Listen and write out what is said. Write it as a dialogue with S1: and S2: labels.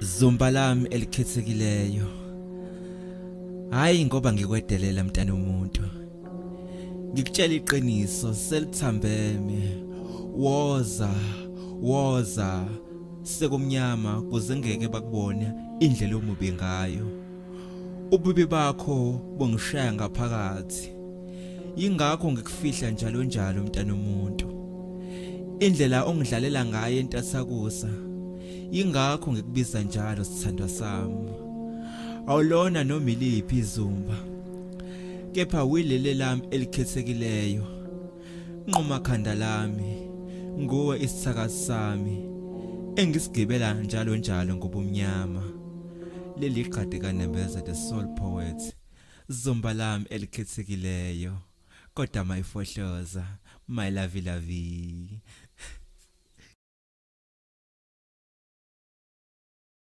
S1: Zumba lami elikhethekileyo. Hayi ngoba ngikwedelela mntana umuntu. Ngikutshela iqiniso selithambeme. Woza sekumnyama kuze ngeke bakubone indlela omubi ngayo. Ububi bakho bungishaya ngaphakathi. Yingakho ngikufihla njalo mntana umuntu. Indlela ongidlalela ngayo entathakusa. Yingakho ngikubiza njalo sithandwa sami. Awulona noma iliphi izumba. Kepha uyilele lami elikhethekileyo. Nqoma khanda lami. Nguwe isithakazi sami. Engisigibela njalo ngobumnyama. Leli qadi kanembeza the soul poet. Zumba lami elikhethekileyo. Kodwa mayifohloza, my lovey.